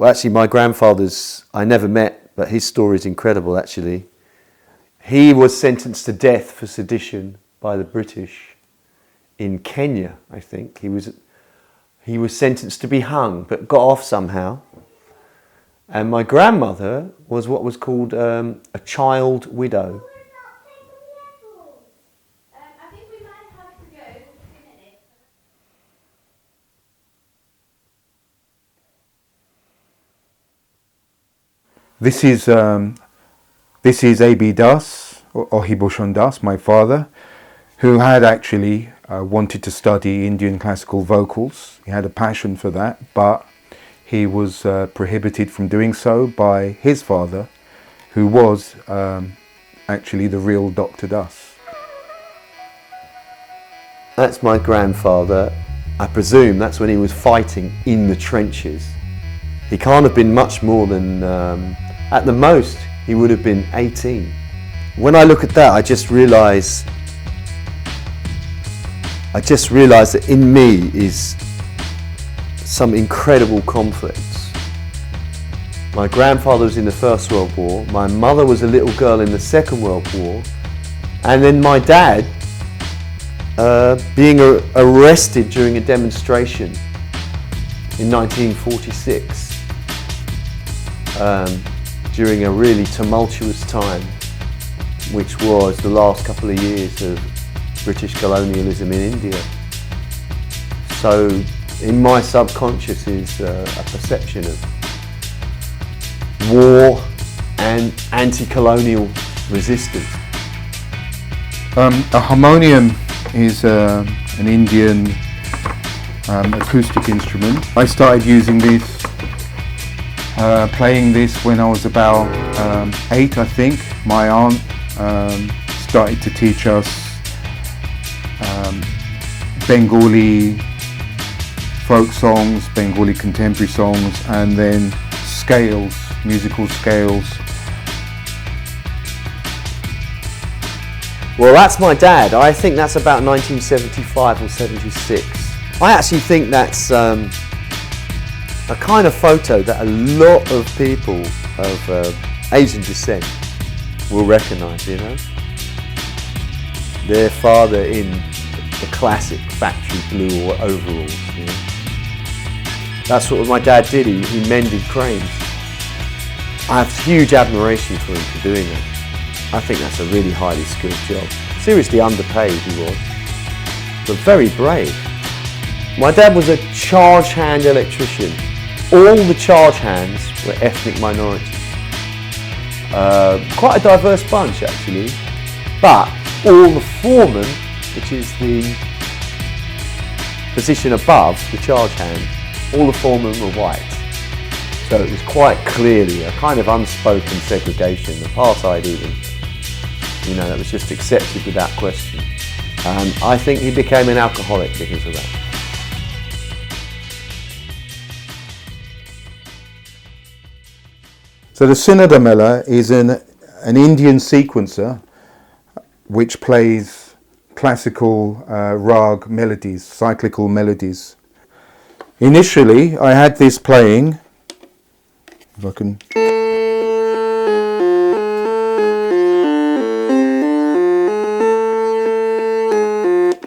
Well, actually, my grandfather's, I never met, but his story is incredible, actually. He was sentenced to death for sedition by the British in Kenya, I think. He was sentenced to be hung, but got off somehow. And my grandmother was what was called a child widow. This is A.B. Das, or Ohiboshan Das, my father, who had actually wanted to study Indian classical vocals. He had a passion for that, but he was prohibited from doing so by his father, who was actually the real Dr. Das. That's my grandfather. I presume that's when he was fighting in the trenches. He can't have been much more than, at the most, he would have been 18. When I look at that, I just realise that in me is some incredible conflicts. My grandfather was in the First World War, my mother was a little girl in the Second World War, and then my dad being arrested during a demonstration in 1946. During a really tumultuous time, which was the last couple of years of British colonialism in India. So in my subconscious is a perception of war and anti-colonial resistance. A harmonium is an Indian acoustic instrument. I started using this, playing this when I was about 8, I think. My aunt started to teach us Bengali folk songs, Bengali contemporary songs, and then scales, musical scales. Well, that's my dad. I think that's about 1975 or 76. I actually think that's a kind of photo that a lot of people of Asian descent will recognise, you know. Their father in the classic factory blue or overalls, you know. That's what my dad did, he mended cranes. I have huge admiration for him for doing that. I think that's a really highly skilled job. Seriously underpaid he was, but very brave. My dad was a charge hand electrician. All the charge hands were ethnic minorities. Quite a diverse bunch actually, but all the foremen, which is the position above the charge hand, all the foremen were white. So it was quite clearly a kind of unspoken segregation, apartheid even, you know, that was just accepted without question. And I think he became an alcoholic because of that. So the Sinadamela is an Indian sequencer which plays classical rag melodies, cyclical melodies. Initially I had this playing, if I can...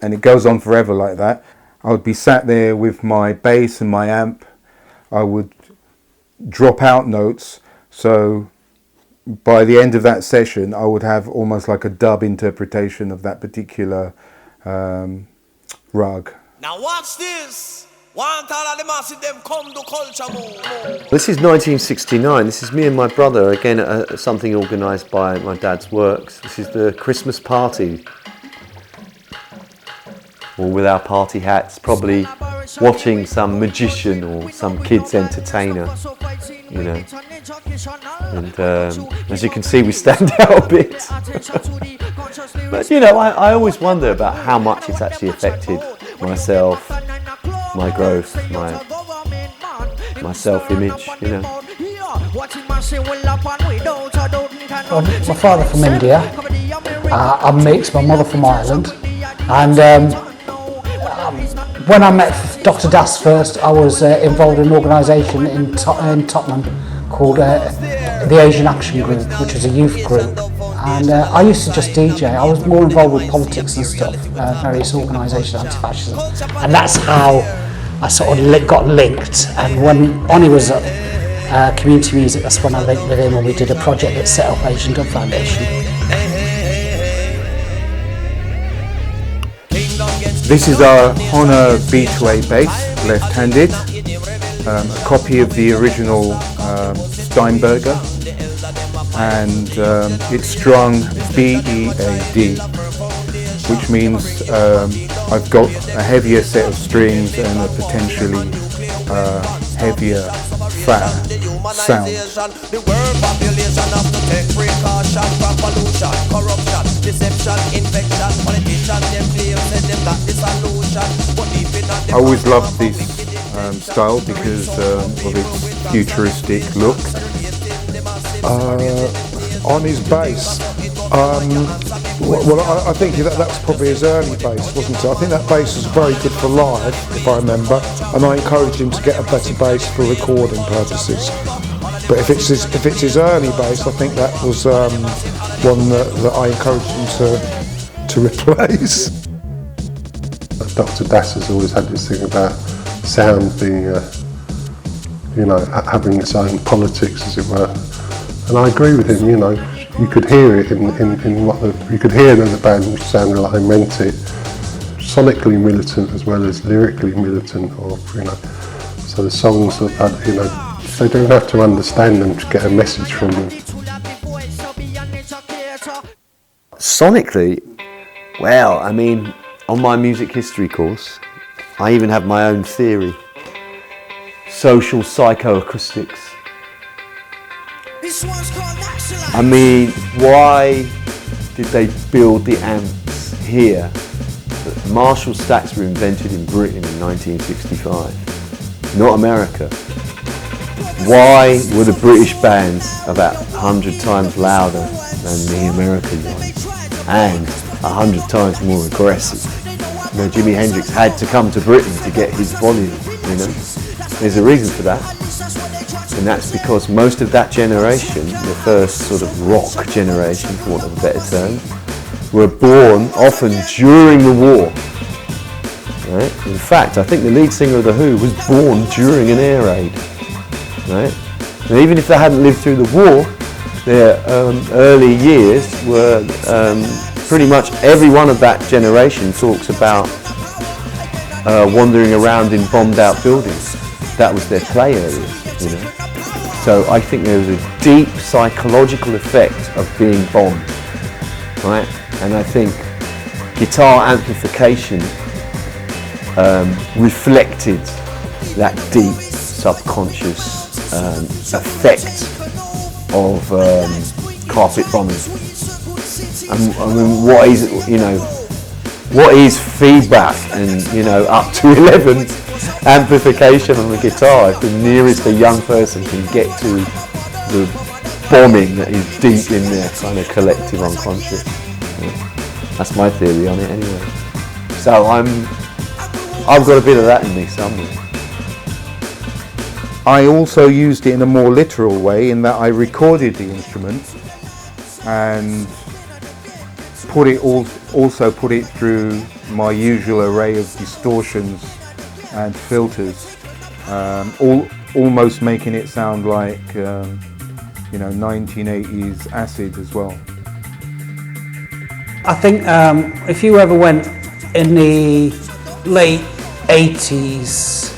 and it goes on forever like that. I would be sat there with my bass and my amp. I would drop out notes. So by the end of that session, I would have almost like a dub interpretation of that particular rag. Now watch this. This is 1969. This is me and my brother, again at something organised by my dad's works. This is the Christmas party. All with our party hats, probably watching some magician or some kid's entertainer, you know. And as you can see, we stand out a bit. But you know, I always wonder about how much it's actually affected myself, my growth, my self-image, you know. My father from India, I'm mixed, my mother from Ireland, and when I met Dr. Das first, I was involved in an organisation in Tottenham called the Asian Action Group, which was a youth group. And I used to just DJ. I was more involved with politics and stuff, various organisations, anti-fascism. And that's how I sort of got linked. And when Oni was at Community Music, that's when I linked with him and we did a project that set up Asian Dub Foundation. This is our Honor B2A bass, left-handed, a copy of the original Steinberger, and it's strung B-E-A-D, which means I've got a heavier set of strings and a potentially heavier, fatter sound. The world population have to take precaution from pollution, corruption, deception, infection. Politicians them claim that them got the solution, but deep in I always loved this style because of its futuristic look. On his bass, well, I think that was probably his early bass, wasn't it? I think that bass was very good for live, if I remember, and I encouraged him to get a better bass for recording purposes. But if it's his early bass, I think that was one that I encouraged him to replace. Dr. Das has always had this thing about sound being, having its own politics, as it were. And I agree with him. You could hear it in what you could hear in the band, which sounded like they meant it, sonically militant as well as lyrically militant, So the songs that they don't have to understand them to get a message from them. Sonically, well, I mean, on my music history course, I even have my own theory. Social psychoacoustics. I mean, why did they build the amps here? Marshall stacks were invented in Britain in 1965, not America. Why were the British bands about 100 times louder than the American ones and 100 times more aggressive? Jimi Hendrix had to come to Britain to get his volume, There's a reason for that. And that's because most of that generation, the first sort of rock generation, for want of a better term, were born often during the war. Right? In fact, I think the lead singer of The Who was born during an air raid. Right? And even if they hadn't lived through the war, their early years were pretty much every one of that generation talks about wandering around in bombed out buildings. That was their play areas, So I think there was a deep psychological effect of being bombed, right? And I think guitar amplification reflected that deep subconscious effect of carpet bombing. And I mean, what is feedback and up to 11 amplification on the guitar if the nearest a young person can get to the bombing that is deep in their kind of collective unconscious. That's my theory on it anyway. So I've got a bit of that in me somewhere. I also used it in a more literal way in that I recorded the instrument and put it through my usual array of distortions and filters, almost making it sound like 1980s acid as well. I think if you ever went in the late 80s,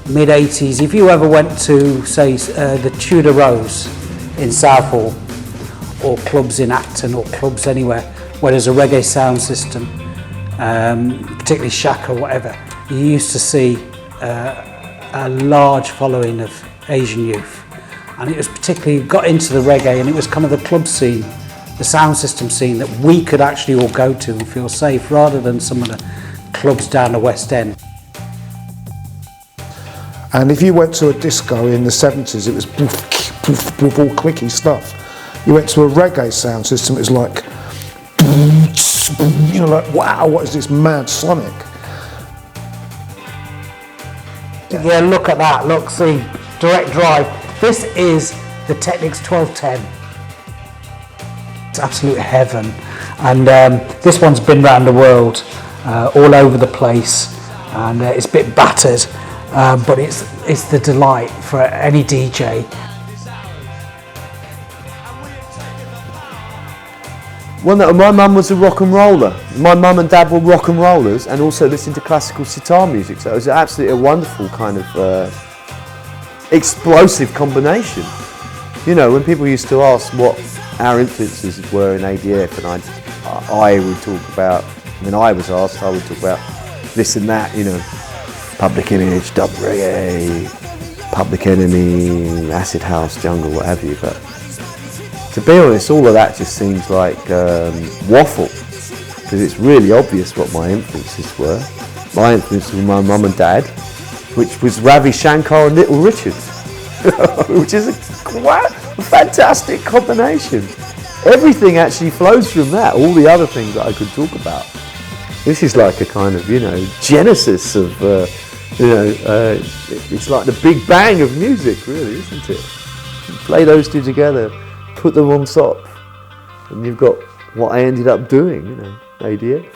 mid 80s, if you ever went to, say, the Tudor Rose in Southall, or clubs in Acton, or clubs anywhere where there's a reggae sound system, particularly Shaka or whatever, you used to see a large following of Asian youth, and it was particularly got into the reggae, and it was kind of the club scene, the sound system scene that we could actually all go to and feel safe, rather than some of the clubs down the West End. And if you went to a disco in the 70s, it was poof, poof, poof, all clicky stuff. You went to a reggae sound system, it was like, like, wow, what is this mad sonic? Yeah, look at that. Look, see, direct drive. This is the Technics 1210. It's absolute heaven. And this one's been around the world, all over the place, and it's a bit battered, but it's the delight for any DJ. Well, no, my mum was a rock and roller. My mum and dad were rock and rollers and also listened to classical sitar music. So it was absolutely a wonderful kind of explosive combination. You know, when people used to ask what our influences were in ADF, and I would talk about, when I was asked, I would talk about this and that, you know, Public Image, dub reggae, Public Enemy, acid house, jungle, what have you. But to be honest, all of that just seems like waffle, because it's really obvious what my influences were. My influences were my mum and dad, which was Ravi Shankar and Little Richard, which is a fantastic combination. Everything actually flows from that, all the other things that I could talk about. This is like a kind of, you know, genesis of, it's like the big bang of music, really, isn't it? You play those two together, put them on top, and you've got what I ended up doing, you know, ADF.